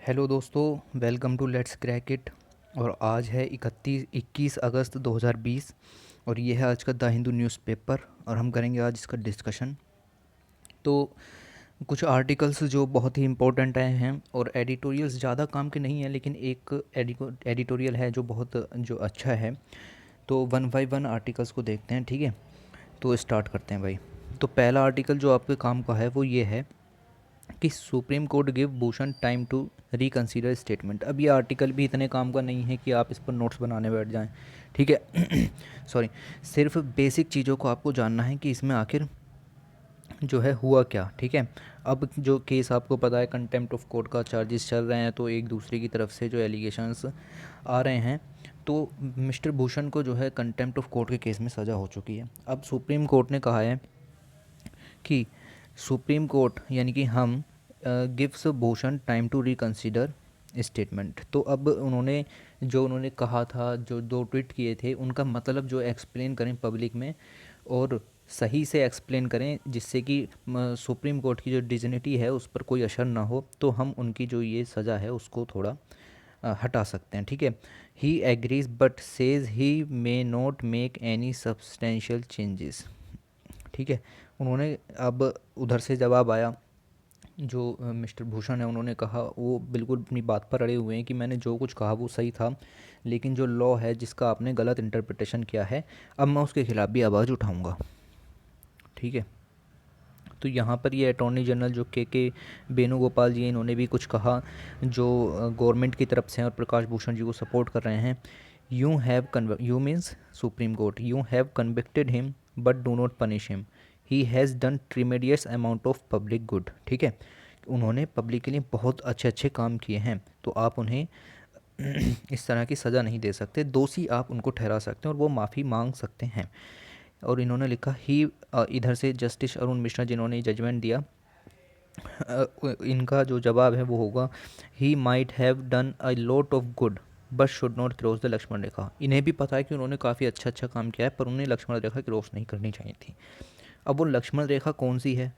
Hello दोस्तों, welcome to let's crack it. और आज है 21 अगस्त 2020 और ये है आज का द हिंदू न्यूज़पेपर और हम करेंगे आज इसका डिस्कशन। तो कुछ आर्टिकल्स जो बहुत ही इम्पोर्टेंट आए हैं और एडिटोरियल्स ज़्यादा काम के नहीं हैं, लेकिन एक एडिटोरियल है जो बहुत जो अच्छा है। तो वन बाई वन आर्टिकल्स को देखते हैं, ठीक है। तो स्टार्ट करते हैं भाई। तो पहला आर्टिकल जो आपके काम का है वो ये है कि Supreme Court give Bhushan time to reconsider statement. अब ये आर्टिकल भी इतने काम का नहीं है कि आप इस पर नोट्स बनाने बैठ जाएं, ठीक है। सॉरी, सिर्फ बेसिक चीज़ों को आपको जानना है कि इसमें आखिर जो है हुआ क्या, ठीक है। अब जो केस आपको पता है, कंटेम्प्ट ऑफ कोर्ट का चार्जेस चल रहे हैं, तो एक दूसरे की तरफ से जो एलिगेशंस आ रहे हैं, तो मिस्टर भूषण को जो है कंटेम्प्ट ऑफ कोर्ट के केस में सज़ा हो चुकी है। अब सुप्रीम कोर्ट ने कहा है कि सुप्रीम कोर्ट यानी कि हम gives Bhushan time to reconsider statement. तो अब उन्होंने कहा था, जो दो ट्वीट किए थे, उनका मतलब जो एक्सप्लेन करें पब्लिक में और सही से एक्सप्लेन करें, जिससे कि सुप्रीम कोर्ट की जो डिग्निटी है उस पर कोई असर ना हो, तो हम उनकी जो ये सज़ा है उसको थोड़ा हटा सकते हैं, ठीक है। He agrees but says he may not make any substantial changes, ठीक है। उन्होंने अब उधर से जवाब आया, जो मिस्टर भूषण है उन्होंने कहा, वो बिल्कुल अपनी बात पर अड़े हुए हैं कि मैंने जो कुछ कहा वो सही था, लेकिन जो लॉ है जिसका आपने गलत इंटरप्रिटेशन किया है, अब मैं उसके खिलाफ़ भी आवाज़ उठाऊंगा, ठीक है। तो यहाँ पर ये अटॉर्नी जनरल जो के वेणुगोपाल जी हैं, इन्होंने भी कुछ कहा, जो गवर्नमेंट की तरफ से हैं और प्रकाश भूषण जी को सपोर्ट कर रहे हैं। You means Supreme Court, you have convicted him but do not punish him, he has done tremendous amount of public good, ठीक है। उन्होंने पब्लिक के लिए बहुत अच्छे अच्छे काम किए हैं, तो आप उन्हें इस तरह की सज़ा नहीं दे सकते, दोषी आप उनको ठहरा सकते हैं और वो माफ़ी मांग सकते हैं। और इन्होंने लिखा ही, इधर से जस्टिस अरुण मिश्रा जिन्होंने जजमेंट दिया, इनका जो जवाब है वो होगा, he might have done a lot of good but should not cross the Lakshman rekha. इन्हें भी पता है कि उन्होंने काफ़ी अच्छा अच्छा काम किया है, पर उन्हें लक्ष्मण रेखा क्रॉस नहीं करनी चाहिए थी। अब वो लक्ष्मण रेखा कौन सी है,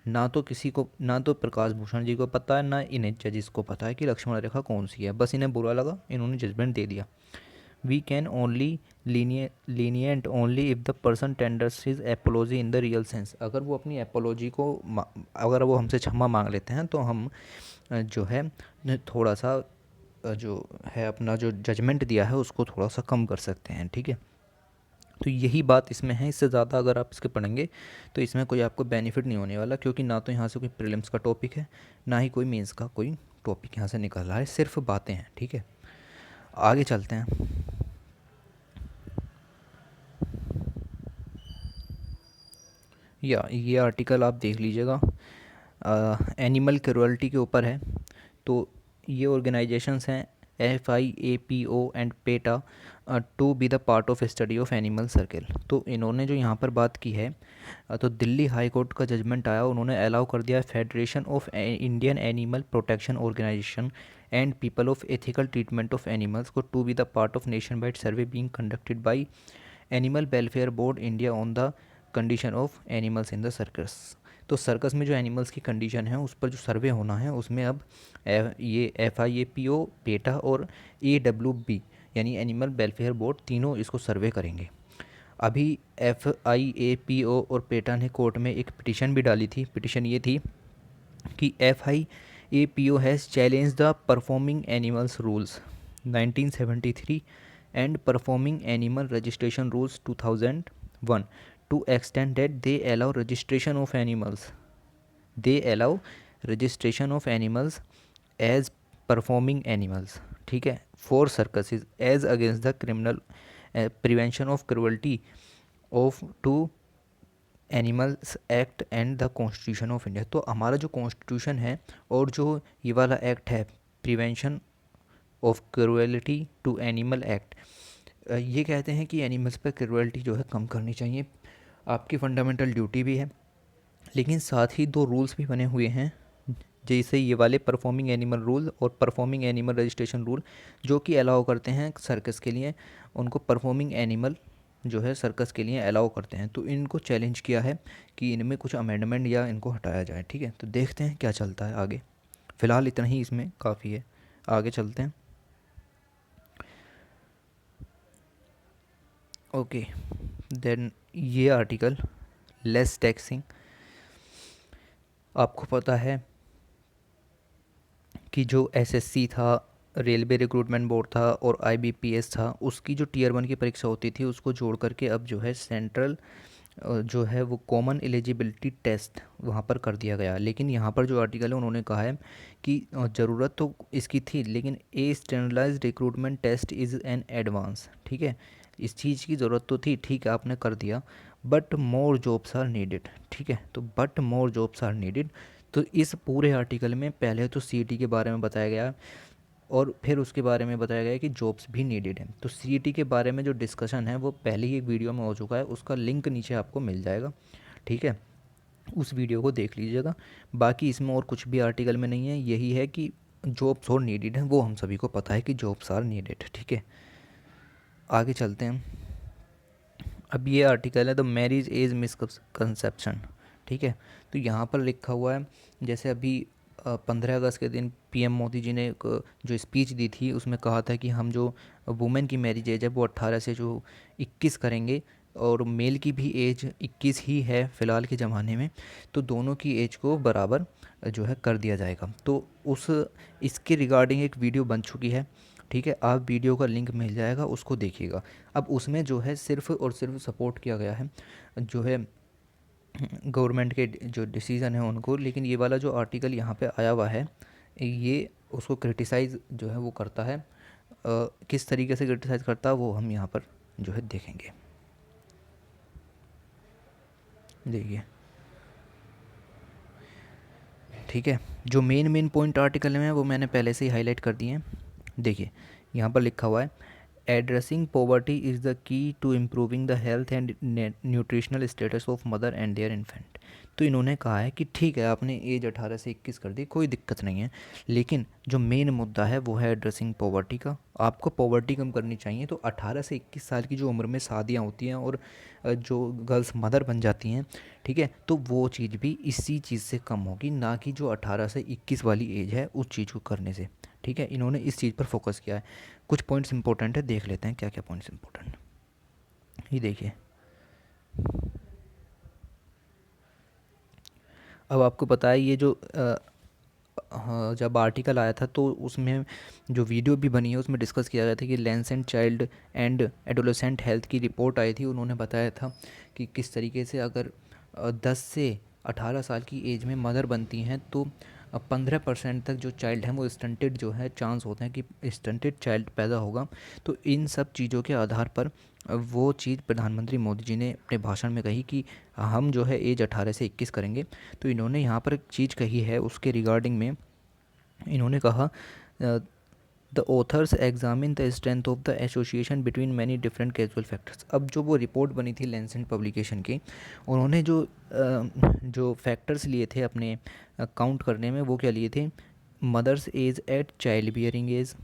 ना तो किसी को, ना तो प्रकाश भूषण जी को पता है, ना इन्हें जजिस को पता है कि लक्ष्मण रेखा कौन सी है। बस इन्हें बुरा लगा, इन्होंने जजमेंट दे दिया। We can only lenient only if the person tenders his apology in the real sense. अगर वो अपनी एपोलॉजी को अगर वो हमसे क्षमा मांग लेते हैं, तो हम जो है थोड़ा सा जो है अपना जो जजमेंट दिया है उसको थोड़ा सा कम कर सकते हैं, ठीक है। तो यही बात इसमें है, इससे ज़्यादा अगर आप इसके पढ़ेंगे तो इसमें कोई आपको बेनिफिट नहीं होने वाला, क्योंकि ना तो यहाँ से कोई प्रीलिम्स का टॉपिक है, ना ही कोई मेंस का कोई टॉपिक यहाँ से निकल रहा है, सिर्फ बातें हैं, ठीक है। आगे चलते हैं। या ये आर्टिकल आप देख लीजिएगा, एनिमल क्रूअल्टी के ऊपर है। तो ये ऑर्गेनाइजेशंस हैं FIAPO and PETA, to be the part of study of animal circle. तो इन्होंने जो यहाँ पर बात की है, तो दिल्ली हाई कोर्ट का जजमेंट आया, उन्होंने अलाउ कर दिया Federation of Indian Animal Protection Organisation and People of Ethical Treatment of Animals को to be the part of nationwide survey being conducted by Animal Welfare Board India on the condition of animals in the circus. तो circus में जो animals की condition है उस पर जो सर्वे होना है, उसमें अब ये FIAPO, पेटा और AWB यानी एनिमल वेलफेयर बोर्ड, तीनों इसको सर्वे करेंगे। अभी FIAPO और पेटा ने कोर्ट में एक पिटिशन भी डाली थी। पिटिशन ये थी कि FIAPO has challenge the performing animals rules 1973 and performing animal registration rules 2001 to extent that they allow registration of animals, they allow registration of animals as performing animals, ठीक है, for circuses as against the criminal prevention of cruelty of to animals act and the constitution of India. तो हमारा जो constitution है और जो ये वाला एक्ट है, prevention of cruelty to animal act, ये कहते हैं कि एनिमल्स पर क्रुएलिटी जो है कम करनी चाहिए, आपकी फंडामेंटल ड्यूटी भी है। लेकिन साथ ही दो रूल्स भी बने हुए हैं, जैसे ये वाले परफॉर्मिंग एनिमल रूल और परफॉर्मिंग एनिमल रजिस्ट्रेशन रूल, जो कि अलाउ करते हैं सर्कस के लिए, उनको परफॉर्मिंग एनिमल जो है सर्कस के लिए अलाउ करते हैं। तो इनको चैलेंज किया है कि इनमें कुछ अमेंडमेंट या इनको हटाया जाए, ठीक है। तो देखते हैं क्या चलता है आगे। फ़िलहाल इतना ही इसमें काफ़ी है, आगे चलते हैं। ओके, देन ये आर्टिकल लेस टैक्सिंग। आपको पता है कि जो एसएससी था, रेलवे रिक्रूटमेंट बोर्ड था, और आईबीपीएस था, उसकी जो टीयर 1 की परीक्षा होती थी उसको जोड़ करके अब जो है सेंट्रल जो है वो कॉमन एलिजिबिलिटी टेस्ट वहाँ पर कर दिया गया। लेकिन यहाँ पर जो आर्टिकल है उन्होंने कहा है कि ज़रूरत तो इसकी थी, लेकिन a standardised recruitment test is an advance. ठीक है, इस चीज़ की ज़रूरत तो थी, ठीक है आपने कर दिया, but more jobs are needed. ठीक है, तो but more jobs are needed. तो इस पूरे आर्टिकल में पहले तो सीईटी के बारे में बताया गया और फिर उसके बारे में बताया गया कि जॉब्स भी नीडेड हैं। तो सीईटी के बारे में जो डिस्कशन है वो पहले ही एक वीडियो में हो चुका है, उसका लिंक नीचे आपको मिल जाएगा। ठीक है, उस वीडियो को देख लीजिएगा। बाकी इसमें और कुछ भी आर्टिकल में नहीं है, यही है कि जॉब्स और नीडेड हैं, वो हम सभी को पता है कि जॉब्स आर नीडेड। ठीक है, आगे चलते हैं। अब ये आर्टिकल है द मैरिज एज मिसकंसेप्शन। ठीक है, तो यहाँ पर लिखा हुआ है, जैसे अभी 15 अगस्त के दिन पीएम मोदी जी ने एक जो स्पीच दी थी उसमें कहा था कि हम जो वुमेन की मैरिज एज है वो 18 से जो 21 करेंगे, और मेल की भी एज 21 ही है फ़िलहाल के ज़माने में, तो दोनों की एज को बराबर जो है कर दिया जाएगा। तो उस इसके रिगार्डिंग एक वीडियो बन चुकी है। ठीक है, आप वीडियो का लिंक मिल जाएगा, उसको देखिएगा। अब उसमें जो है सिर्फ़ और सिर्फ सपोर्ट किया गया है जो है गवर्नमेंट के जो डिसीज़न है उनको, लेकिन ये वाला जो आर्टिकल यहाँ पे आया हुआ है ये उसको क्रिटिसाइज़ जो है वो करता है। किस तरीके से क्रिटिसाइज़ करता है वो हम यहाँ पर जो है देखेंगे। देखिए, ठीक है, जो मेन पॉइंट आर्टिकल में है वो मैंने पहले से ही हाईलाइट कर दिए हैं। देखिए, यहाँ पर लिखा हुआ है addressing poverty is the key to improving the health and nutritional status of mother and their infant. तो इन्होंने कहा है कि ठीक है आपने एज 18 से 21 कर दी, कोई दिक्कत नहीं है, लेकिन जो मेन मुद्दा है वो है एड्रेसिंग पॉवर्टी का। आपको पॉवर्टी कम करनी चाहिए, तो 18 से 21 साल की जो उम्र में शादियाँ होती हैं और जो गर्ल्स मदर बन जाती हैं, ठीक है, तो वो चीज़ भी इसी चीज़ से कम होगी, ना कि जो 18 से 21 वाली एज है उस चीज़ को करने से। ठीक है, इन्होंने इस चीज़ पर फोकस किया है। कुछ पॉइंट्स इंपॉर्टेंट है, देख लेते हैं क्या क्या पॉइंट्स इंपॉर्टेंट। ये देखिए, अब आपको पता है ये जो हाँ, जब आर्टिकल आया था तो उसमें जो वीडियो भी बनी है उसमें डिस्कस किया गया था कि Lancet child and adolescent health की रिपोर्ट आई थी। उन्होंने बताया था कि किस तरीके से अगर 10 से 18 साल की एज में मदर बनती हैं तो 15% तक जो चाइल्ड हैं वो स्टंटेड जो है चांस होते हैं कि स्टंटेड चाइल्ड पैदा होगा। तो इन सब चीज़ों के आधार पर वो चीज़ प्रधानमंत्री मोदी जी ने अपने भाषण में कही कि हम जो है एज 18 से 21 करेंगे। तो इन्होंने यहाँ पर एक चीज़ कही है, उसके रिगार्डिंग में इन्होंने कहा the author's examine the strength of the association between many different casual factors. अब जो वो रिपोर्ट बनी थी लैंसेट पब्लिकेशन की, उन्होंने जो फैक्टर्स लिए थे अपने काउंट करने में, वो क्या लिए थे? Mothers age at child bearing age,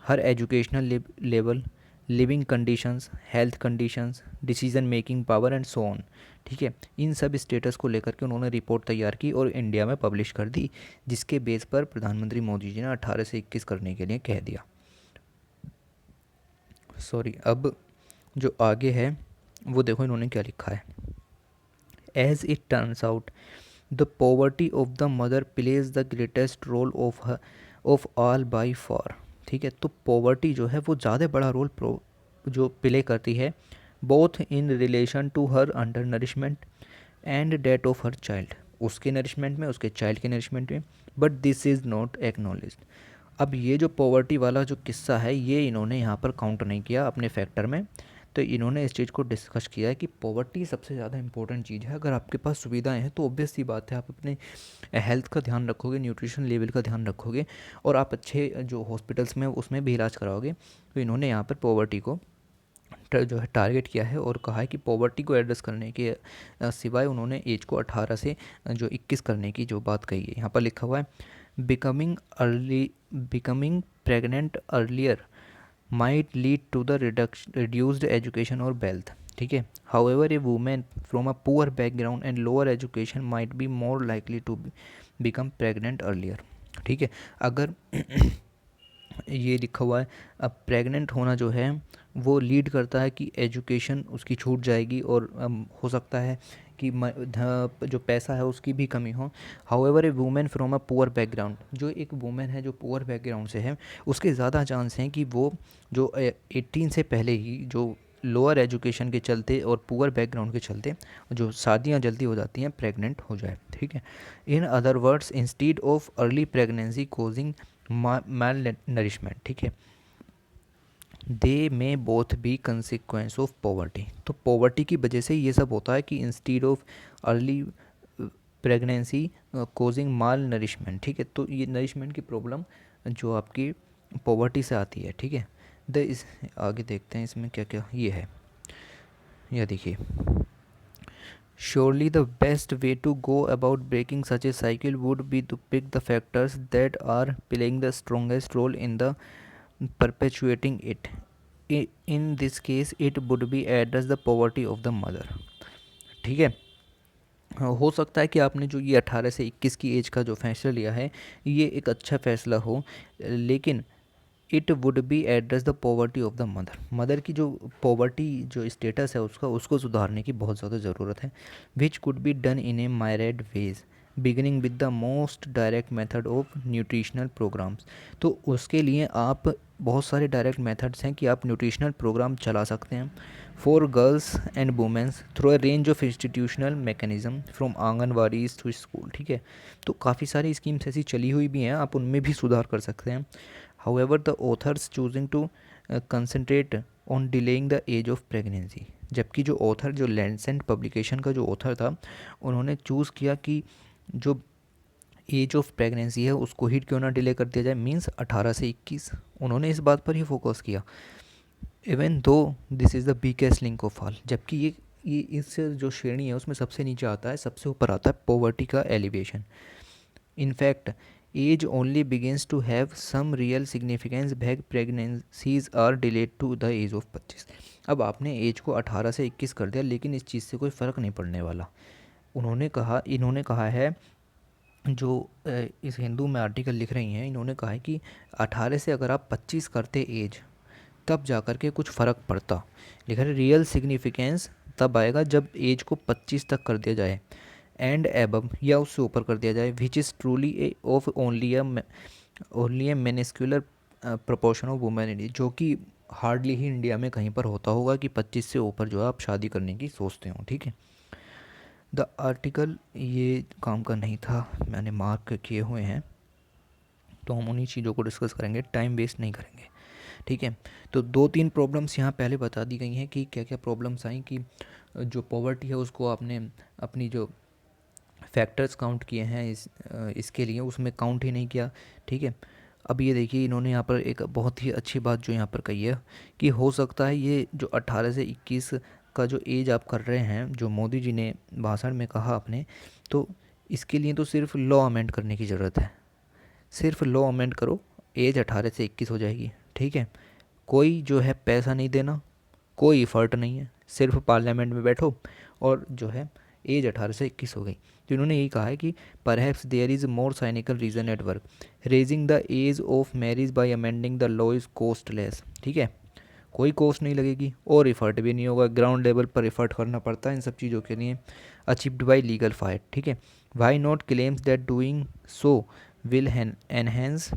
her educational level, living conditions, health conditions, decision making power and so on. ठीक है, इन सब स्टेटस को लेकर के उन्होंने रिपोर्ट तैयार की और इंडिया में पब्लिश कर दी, जिसके बेस पर प्रधानमंत्री मोदी जी ने 18 से 21 करने के लिए कह दिया। सॉरी, अब जो आगे है वो देखो इन्होंने क्या लिखा है। As it turns out the poverty of the mother plays the greatest role of all by far. ठीक है, तो पॉवर्टी जो है वो ज़्यादा बड़ा रोल जो प्ले करती है, both in relation to her undernourishment and that of her child, उसके नरिशमेंट में, उसके चाइल्ड के नरिशमेंट में, but this is not acknowledged. अब ये जो पॉवर्टी वाला जो किस्सा है ये इन्होंने यहाँ पर काउंट नहीं किया अपने फैक्टर में। तो इन्होंने इस चीज़ को डिस्कस किया है कि पॉवर्टी सबसे ज़्यादा इंपॉर्टेंट चीज़ है। अगर आपके पास सुविधाएं हैं तो ऑब्वियस सी बात है आप अपने हेल्थ का ध्यान रखोगे, न्यूट्रिशन लेवल का ध्यान रखोगे, और आप अच्छे जो हॉस्पिटल्स में उसमें भी इलाज कराओगे। तो इन्होंने यहाँ पर पॉवर्टी को जो है टारगेट किया है और कहा है कि पॉवर्टी को एड्रेस करने के सिवाय उन्होंने एज को 18 से जो 21 करने की जो बात कही है। यहाँ पर लिखा हुआ है becoming pregnant earlier might lead to the reduced education और वेल्थ। ठीक है, however a women from a poor background and lower education might be more likely to become pregnant earlier. ठीक है। अगर ये लिखा हुआ है, अब प्रेग्नेंट होना जो है वो लीड करता है कि एजुकेशन उसकी छूट जाएगी और हो सकता है कि जो पैसा है उसकी भी कमी हो। However a women from a poor background, जो एक वुमेन है जो पुअर बैकग्राउंड से है, उसके ज़्यादा चांस हैं कि वो जो 18 से पहले ही जो लोअर एजुकेशन के चलते और पुअर बैकग्राउंड के चलते जो शादियां जल्दी हो जाती हैं, प्रेग्नेंट हो जाए। ठीक है। In other words, instead of early pregnancy causing malnourishment, ठीक है, they may both be consequence of poverty. तो पॉवर्टी की वजह से ये सब होता है कि instead of early pregnancy causing malnourishment. ठीक है। तो ये नरिशमेंट की प्रॉब्लम जो आपकी पॉवर्टी से आती है। ठीक है। इस आगे देखते हैं इसमें क्या क्या ये है। यह देखिए, surely the best way to go about breaking such a cycle would be to pick the factors that are playing the strongest role in the perpetuating it. In this case it would be address the poverty of the mother। ठीक है। हो सकता है कि आपने जो ये 18 से 21 की एज का जो फैसला लिया है ये एक अच्छा फैसला हो, लेकिन it would be address the poverty of the mother. Mother की जो पॉवर्टी जो स्टेटस है उसका, उसको सुधारने की बहुत ज़्यादा ज़रूरत है। Which could be done in a myriad ways beginning with the most direct method of nutritional programmes. तो उसके लिए आप बहुत सारे डायरेक्ट मेथड्स हैं कि आप न्यूट्रिशनल प्रोग्राम चला सकते हैं for girls and womens through a range of institutional mechanism from anganwadis to school. ठीक है। तो काफ़ी सारी स्कीम्स ऐसी चली हुई भी हैं, आप उनमें भी सुधार कर सकते हैं। However, the authors choosing to concentrate on delaying the age of pregnancy। जबकि जो ऑथर, जो लैंसेंट पब्लिकेशन का जो ऑथर था, उन्होंने चूज़ किया कि जो एज ऑफ प्रेगनेंसी है उसको ही क्यों ना डिले कर दिया जाए, मींस 18 से 21। उन्होंने इस बात पर ही फोकस किया। Even though this is the biggest link of all, जबकि ये इस जो श्रेणी है उसमें सबसे नीचे आता है, सबसे ऊपर आता है पॉवर्टी का elevation. In fact age only begins to have some real significance when pregnancies are delayed to the age of 25। अब आपने एज को 18 से 21 कर दिया, लेकिन इस चीज़ से कोई फ़र्क नहीं पड़ने वाला। इन्होंने कहा है जो इस हिंदू में आर्टिकल लिख रही हैं, इन्होंने कहा है कि 18 से अगर आप 25 करते एज, तब जा कर के कुछ फ़र्क पड़ता। लिखा है रियल सिग्निफिकेंस तब आएगा जब एज को 25 तक कर दिया जाए एंड एबव, या उससे ऊपर कर दिया जाए, which is truly a of only a minuscular proportion of women in, जो कि हार्डली ही इंडिया में कहीं पर होता होगा कि 25 से ऊपर जो है आप शादी करने की सोचते हो। ठीक है। द आर्टिकल ये काम का नहीं था, मैंने मार्क किए हुए हैं, तो हम उन्हीं चीज़ों को डिस्कस करेंगे, टाइम वेस्ट नहीं करेंगे। ठीक है। तो 2-3 प्रॉब्लम्स यहाँ पहले बता दी गई हैं कि क्या क्या प्रॉब्लम्स आई, कि जो पॉवर्टी है उसको आपने अपनी जो फैक्टर्स काउंट किए हैं इसके लिए, उसमें काउंट ही नहीं किया। ठीक है। अब ये देखिए, इन्होंने यहाँ पर एक बहुत ही अच्छी बात जो यहाँ पर कही है कि हो सकता है ये जो 18 से 21 का जो एज आप कर रहे हैं, जो मोदी जी ने भाषण में कहा अपने, तो इसके लिए तो सिर्फ लॉ अमेंड करने की ज़रूरत है। सिर्फ लॉ अमेंड करो, एज 18 से 21 हो जाएगी। ठीक है। कोई जो है पैसा नहीं देना, कोई इफ़र्ट नहीं है, सिर्फ पार्लियामेंट में बैठो और जो है एज 18 से 21 हो गई। तो इन्होंने यही कहा है कि perhaps there is more cynical reason at work, raising the age of marriage by amending the law is costless. ठीक है। कोई कॉस्ट नहीं लगेगी और इफ़र्ट भी नहीं होगा, ग्राउंड लेवल पर इफ़र्ट करना पड़ता है इन सब चीज़ों के लिए। Achieved by legal fight. ठीक है। Why not claims that doing so will enhance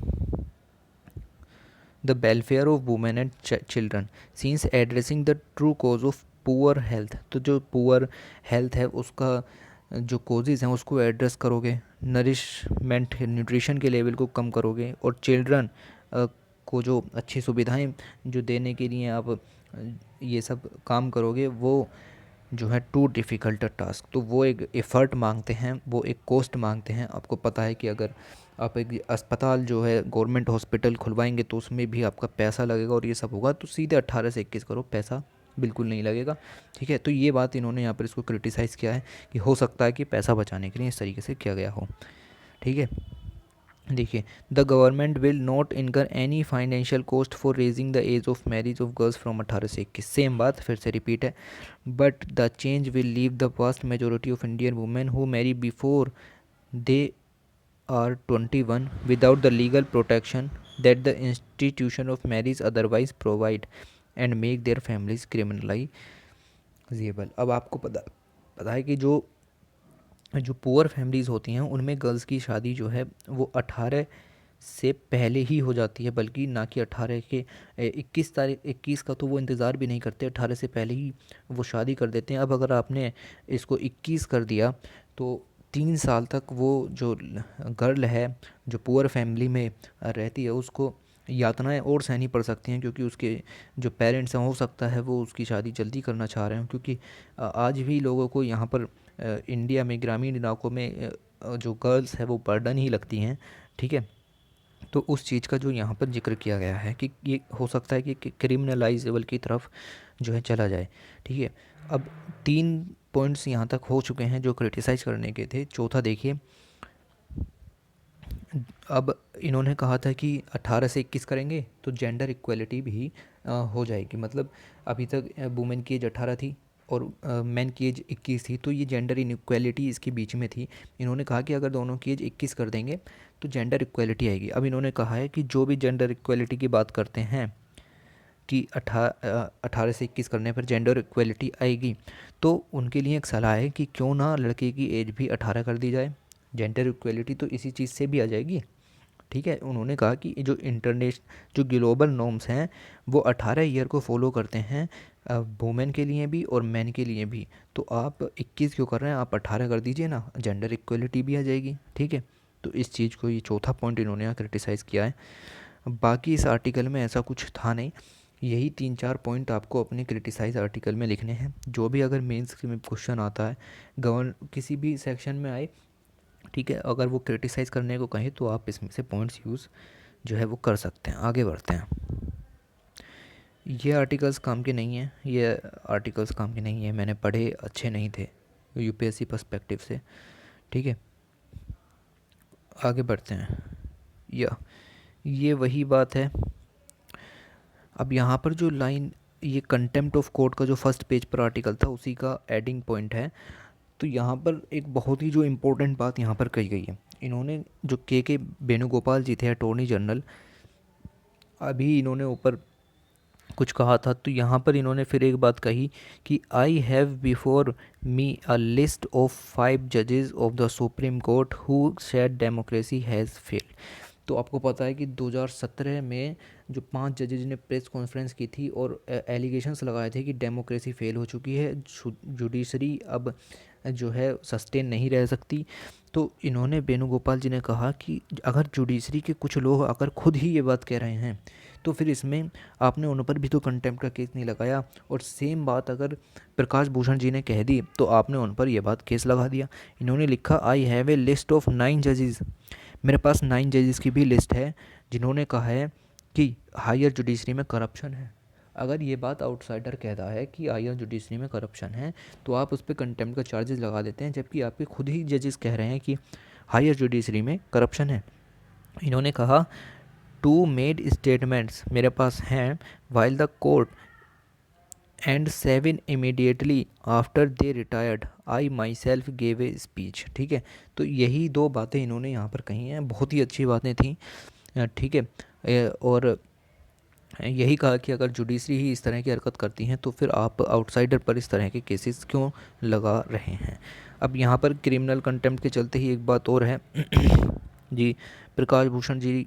the welfare of women and children since addressing the true cause of poor health। तो जो पुअर हेल्थ है उसका जो कोजेज़ हैं उसको एड्रेस करोगे, नरिशमेंट न्यूट्रिशन के लेवल को कम करोगे, और चिल्ड्रन को जो अच्छी सुविधाएं जो देने के लिए आप ये सब काम करोगे, वो जो है टू डिफ़िकल्ट टास्क। तो वो एक एफ़र्ट मांगते हैं, वो एक कॉस्ट मांगते हैं। आपको पता है कि अगर आप एक अस्पताल जो है गवर्नमेंट हॉस्पिटल खुलवाएंगे तो उसमें भी आपका पैसा लगेगा और ये सब होगा। तो सीधे 18 से 21 करो, पैसा बिल्कुल नहीं लगेगा। ठीक है। तो ये बात इन्होंने यहाँ पर इसको क्रिटिसाइज़ किया है कि हो सकता है कि पैसा बचाने के लिए इस तरीके से किया गया हो। ठीक है। देखिए, the government will not incur any financial cost for raising the age of marriage of girls from 18 से 21। सेम बात फिर से रिपीट है, but the change will leave the vast majority of Indian women who marry before they are 21 without the legal protection that the institution of marriage otherwise provide and make their families criminalizable। अब आपको पता है कि जो जो poor families होती हैं उनमें गर्ल्स की शादी जो है वो 18 से पहले ही हो जाती है, बल्कि ना कि 18 के 21 का तो वो इंतज़ार भी नहीं करते, 18 से पहले ही वो शादी कर देते हैं। अब अगर आपने इसको 21 कर दिया तो 3 साल तक वो जो गर्ल है जो पुअर फैमिली में रहती है उसको यातनाएं और सहनी पड़ सकती हैं, क्योंकि उसके जो पेरेंट्स हैं हो सकता है वो उसकी शादी जल्दी करना चाह रहे हो, क्योंकि आज भी लोगों को यहाँ पर इंडिया में ग्रामीण इलाकों में जो गर्ल्स है वो बर्डन ही लगती हैं। ठीक है, तो उस चीज़ का जो यहाँ पर जिक्र किया गया है कि ये हो सकता है कि क्रिमिनलाइजेबल की तरफ जो है चला जाए। ठीक है, अब 3 पॉइंट्स यहाँ तक हो चुके हैं जो क्रिटिसाइज़ करने के थे। चौथा देखिए, अब इन्होंने कहा था कि 18 से 21 करेंगे तो जेंडर इक्वलिटी भी हो जाएगी। मतलब अभी तक वुमेन की एज 18 थी और मैन की एज 21 थी, तो ये जेंडर इनइक्वालिटी इसके बीच में थी। इन्होंने कहा कि अगर दोनों की एज 21 कर देंगे तो जेंडर इक्वलिटी आएगी। अब इन्होंने कहा है कि जो भी जेंडर इक्वलिटी की बात करते हैं कि 18 से 21 करने पर जेंडर इक्वलिटी आएगी, तो उनके लिए एक सलाह है कि क्यों ना लड़के की एज भी 18 कर दी जाए, जेंडर इक्वलिटी तो इसी चीज़ से भी आ जाएगी। ठीक है, उन्होंने कहा कि जो जो ग्लोबल नॉर्म्स हैं वो 18 ईयर को फॉलो करते हैं वुमेन के लिए भी और मैन के लिए भी, तो आप 21 क्यों कर रहे हैं, आप 18 कर दीजिए ना, जेंडर इक्वलिटी भी आ जाएगी। ठीक है, तो इस चीज़ को, ये चौथा पॉइंट इन्होंने यहाँ क्रिटिसाइज़ किया है। बाकी इस आर्टिकल में ऐसा कुछ था नहीं, यही 3-4 पॉइंट आपको अपने क्रिटिसाइज आर्टिकल में लिखने हैं। जो भी अगर मेंस में क्वेश्चन आता है किसी भी सेक्शन में आए, ठीक है, अगर वो क्रिटिसाइज़ करने को कहें तो आप इसमें से पॉइंट्स यूज़ जो है वो कर सकते हैं। आगे बढ़ते हैं। ये आर्टिकल्स काम के नहीं हैं, ये आर्टिकल्स काम के नहीं हैं, मैंने पढ़े, अच्छे नहीं थे यूपीएससी पर्सपेक्टिव से। ठीक है, आगे बढ़ते हैं। ये वही बात है। अब यहाँ पर जो लाइन, ये कंटेम्प्ट ऑफ कोर्ट का जो फर्स्ट पेज पर आर्टिकल था उसी का एडिंग पॉइंट है। तो यहाँ पर एक बहुत ही जो इम्पोर्टेंट बात यहाँ पर कही गई है। इन्होंने जो के वेणुगोपाल जी थे अटॉर्नी जनरल, अभी इन्होंने ऊपर कुछ कहा था, तो यहाँ पर इन्होंने फिर एक बात कही कि I have before me a list of 5 जजेस of the supreme court who said democracy has failed. तो आपको पता है कि 2017 में जो 5 जजेज ने प्रेस कॉन्फ्रेंस की थी और एलिगेशंस लगाए थे कि डेमोक्रेसी फेल हो चुकी है, जुडिशरी अब जो है सस्टेन नहीं रह सकती। तो इन्होंने वेणुगोपाल जी ने कहा कि अगर जुडिशरी के कुछ लोग अगर खुद ही ये बात कह रहे हैं तो फिर इसमें आपने उन पर भी तो कंटेम्प्ट का केस नहीं लगाया, और सेम बात अगर प्रकाश भूषण जी ने कह दी तो आपने उन पर यह बात केस लगा दिया। इन्होंने लिखा I have a list of 9 जजेस, मेरे पास 9 जजेस की भी लिस्ट है जिन्होंने कहा है कि हायर जुडिशरी में करप्शन है। अगर ये बात आउटसाइडर कहता है कि हायर जुडिशरी में करप्शन है तो आप उस पर कंटेम्प्ट का चार्जेस लगा देते हैं, जबकि आपके खुद ही जजेस कह रहे हैं कि हायर जुडिशरी में करप्शन है। इन्होंने कहा 2 मेड स्टेटमेंट्स मेरे पास हैं while the court and 7 immediately after they retired I my self gave a speech. ठीक है, तो यही 2 बातें इन्होंने यहाँ पर कही हैं, बहुत ही अच्छी बातें थी। ठीक है, और यही कहा कि अगर जुडिशरी ही इस तरह की हरकत करती हैं तो फिर आप आउटसाइडर पर इस तरह के केसेस क्यों लगा रहे हैं। अब यहाँ पर क्रिमिनल कंटेम्प्ट के चलते ही एक बात और है जी, प्रकाश भूषण जी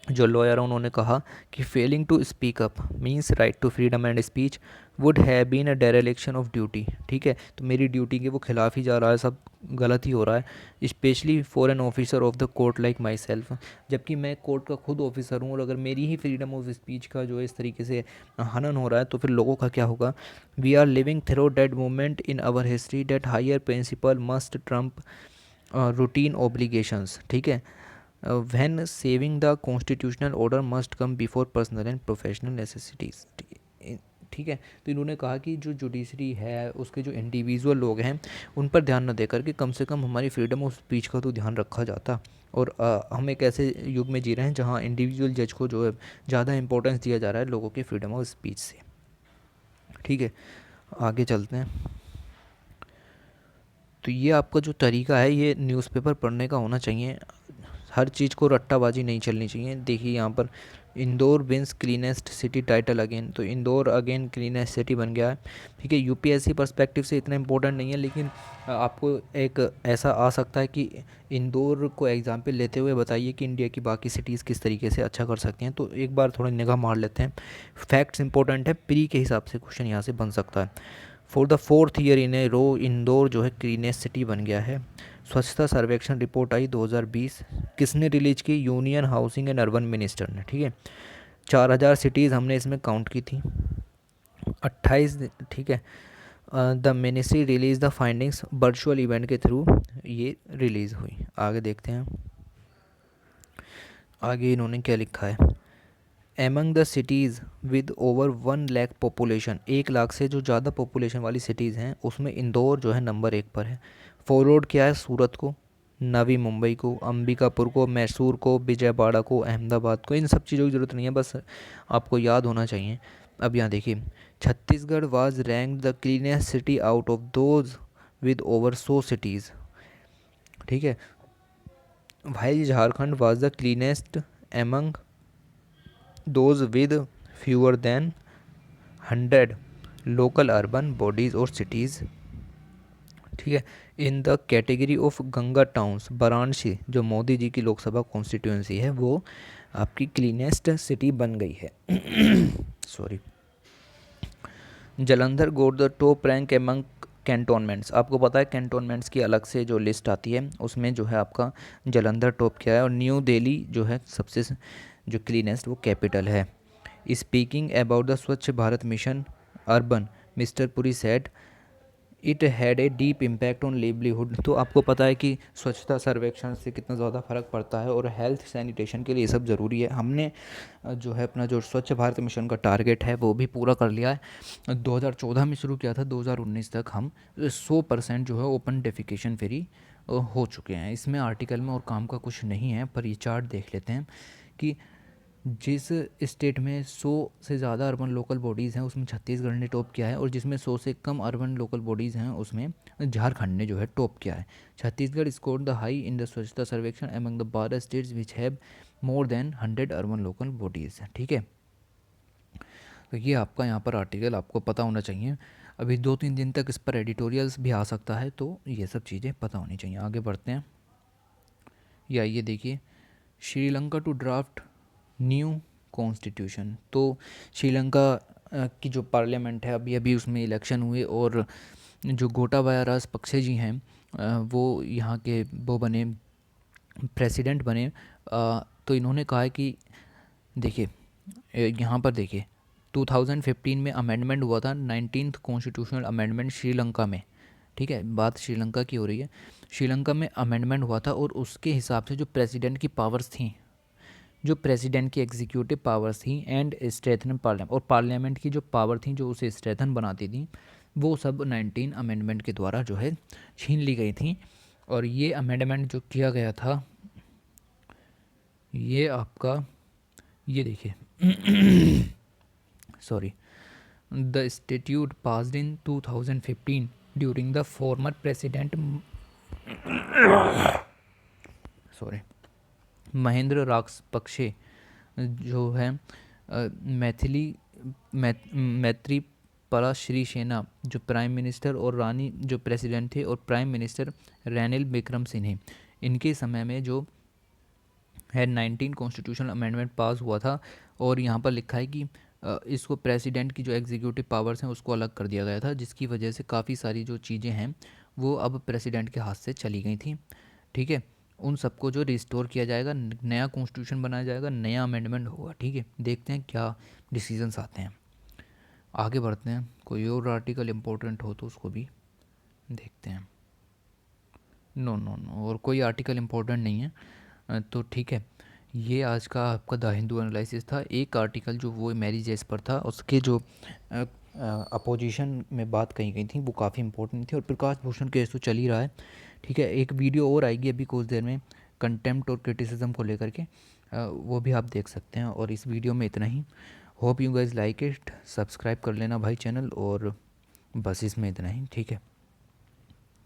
जो लॉयर हैं उन्होंने कहा कि failing to speak up means right to freedom and speech would have been a dereliction of duty. ठीक है, तो मेरी ड्यूटी के वो खिलाफ ही जा रहा है, सब गलत ही हो रहा है, specially for an officer of the court like my self, जबकि मैं कोर्ट का खुद ऑफिसर हूँ और अगर मेरी ही फ्रीडम ऑफ स्पीच का जो है इस तरीके से हनन हो रहा है तो फिर लोगों का क्या होगा। We are living through that moment in our history that higher principle must trump routine obligations. ठीक है, when saving the constitutional order must come before personal and professional necessities। ठीक है, तो इन्होंने कहा कि जो जुडिशरी है उसके जो इंडिविजुअल लोग हैं उन पर ध्यान न देकर के कम से कम हमारी फ्रीडम ऑफ स्पीच का तो ध्यान रखा जाता। और हम एक ऐसे युग में जी रहे हैं जहाँ इंडिविजुअल जज को जो है ज़्यादा इंपॉर्टेंस दिया जा रहा है लोगों की फ्रीडम ऑफ स्पीच से। ठीक है, आगे चलते हैं। तो ये आपका जो तरीका है ये न्यूज़पेपर पढ़ने का होना चाहिए, हर चीज़ को रट्टाबाजी नहीं चलनी चाहिए। देखिए यहाँ पर Indore wins cleanest city title again, तो इंदौर अगेन क्लीनेस्ट सिटी बन गया है। ठीक है, यूपीएससी पर्सपेक्टिव से इतना इंपॉर्टेंट नहीं है, लेकिन आपको एक ऐसा आ सकता है कि इंदौर को एग्जाम्पल लेते हुए बताइए कि इंडिया की बाकी सिटीज़ किस तरीके से अच्छा कर सकती हैं। तो एक बार थोड़ा निगाह मार लेते हैं, फैक्ट्स इंपॉर्टेंट है, प्री के हिसाब से क्वेश्चन यहाँ से बन सकता है। For the 4th year in a row Indore जो है क्लीनेस्ट सिटी बन गया है। स्वच्छता सर्वेक्षण रिपोर्ट आई 2020, किसने रिलीज की? Union housing and urban minister ने। ठीक है, 4000 सिटीज़ हमने इसमें काउंट की थी, 28। ठीक है, the ministry release the findings virtual event के थ्रू ये रिलीज़ हुई। आगे देखते हैं, आगे इन्होंने क्या लिखा है। Among the cities with over 1 lakh population, 1 lakh से जो ज़्यादा पॉपुलेशन वाली सिटीज़ हैं उसमें इंदौर जो है नंबर 1 पर है। फॉरवर्ड किया है सूरत को, नवी मुंबई को, अंबिकापुर को, मैसूर को, विजयवाड़ा को, अहमदाबाद को। इन सब चीज़ों की ज़रूरत नहीं है, बस आपको याद होना चाहिए। अब यहाँ देखिए, Chhattisgarh was ranked the cleanest city out of those with over 100 cities. ठीक है, भाई Jharkhand was the cleanest among those with fewer than 100 local urban bodies और सिटीज़। ठीक है, in the category of Ganga towns, Varanasi जो मोदी जी की लोकसभा कॉन्स्टिट्यूंसी है वो आपकी क्लीनेस्ट सिटी बन गई है। Sorry. Jalandhar got the top rank among cantonments, आपको पता है कैंटोनमेंट्स की अलग से जो लिस्ट आती है उसमें जो है आपका जलंधर टॉप किया है, और न्यू दिल्ली जो है सबसे जो क्लीनेस्ट वो कैपिटल है। स्पीकिंग अबाउट द स्वच्छ Bharat mission urban, mister Puri said it had a deep impact on livelihood. तो आपको पता है कि स्वच्छता सर्वेक्षण से कितना ज़्यादा फ़र्क पड़ता है, और हेल्थ सैनिटेशन के लिए ये सब ज़रूरी है। हमने जो है अपना जो स्वच्छ भारत मिशन का टारगेट है वो भी पूरा कर लिया है। 2014 में शुरू किया था, 2019 तक हम 100% जो है ओपन डेफिकेशन फ्री हो चुके हैं। इसमें आर्टिकल में और काम का कुछ नहीं है, पर ये चार्ट देख लेते हैं कि जिस स्टेट में 100 से ज़्यादा अर्बन लोकल बॉडीज़ हैं उसमें छत्तीसगढ़ ने टॉप किया है, और जिसमें 100 से कम अर्बन लोकल बॉडीज़ हैं उसमें झारखंड ने जो है टॉप किया है। Chhattisgarh scored the high in the स्वच्छता सर्वेक्षण among the 12 states which have more than 100 urban local bodies. ठीक है, तो ये आपका यहाँ पर आर्टिकल आपको पता होना चाहिए। अभी 2-3 दिन तक इस पर एडिटोरियल्स भी आ सकता है, तो ये सब चीज़ें पता होनी चाहिए। आगे बढ़ते हैं, या ये देखिए, Sri Lanka to draft new constitution. तो श्रीलंका की जो पार्लियामेंट है अभी अभी उसमें इलेक्शन हुए, और जो गोटाबाया राजपक्षे जी हैं वो यहाँ के वो बने प्रेसिडेंट बने। तो इन्होंने कहा है कि देखिए यहाँ पर देखिए 2015 में अमेंडमेंट हुआ था, 19th कॉन्स्टिट्यूशनल अमेंडमेंट श्रीलंका में। ठीक है, बात श्रीलंका की हो रही है। श्रीलंका में अमेंडमेंट हुआ था, और उसके हिसाब से जो प्रेसिडेंट की पावर्स थी, जो प्रेसिडेंट की एग्जीक्यूटिव पावर्स थी एंड स्ट्रेथन पार्लियामेंट, और पार्लियामेंट की जो पावर थी जो उसे स्ट्रेथन बनाती थी, वो सब 19 अमेंडमेंट के द्वारा जो है छीन ली गई थी। और ये अमेंडमेंट जो किया गया था ये आपका, ये देखिए sorry, the statute passed in 2015 during the former president sorry Mahendra Rajapaksa जो है मैत्रीपाला श्रीसेना जो प्राइम मिनिस्टर, और रानी जो प्रेसिडेंट थे, और प्राइम मिनिस्टर रेनिल विक्रमसिंघे। इनके समय में जो है 19 कॉन्स्टिट्यूशनल अमेंडमेंट पास हुआ था, और यहाँ पर लिखा है कि इसको प्रेसिडेंट की जो एग्जीक्यूटिव पावर्स हैं उसको अलग कर दिया गया था, जिसकी वजह से काफ़ी सारी जो चीज़ें हैं वो अब प्रेसिडेंट के हाथ से चली गई थी। ठीक है, उन सबको जो रिस्टोर किया जाएगा, नया कॉन्स्टिट्यूशन बनाया जाएगा, नया अमेंडमेंट होगा। ठीक है, देखते हैं क्या डिसीजंस आते हैं। आगे बढ़ते हैं, कोई और आर्टिकल इम्पोर्टेंट हो तो उसको भी देखते हैं। नो नो नो, और कोई आर्टिकल इम्पोर्टेंट नहीं है। तो ठीक है, ये आज का आपका द हिंदू एनालिसिस था। एक आर्टिकल जो वो मैरिज एज पर था, उसके जो अपोजिशन में बात कही गई थी वो काफ़ी इंपॉर्टेंट थी, और प्रकाश भूषण केस तो चल ही रहा है। ठीक है, एक वीडियो और आएगी अभी कुछ देर में कंटेम्प्ट और क्रिटिसिज्म को लेकर के, वो भी आप देख सकते हैं। और इस वीडियो में इतना ही। Hope you guys like it, subscribe कर लेना भाई चैनल, और बस इसमें इतना ही। ठीक है।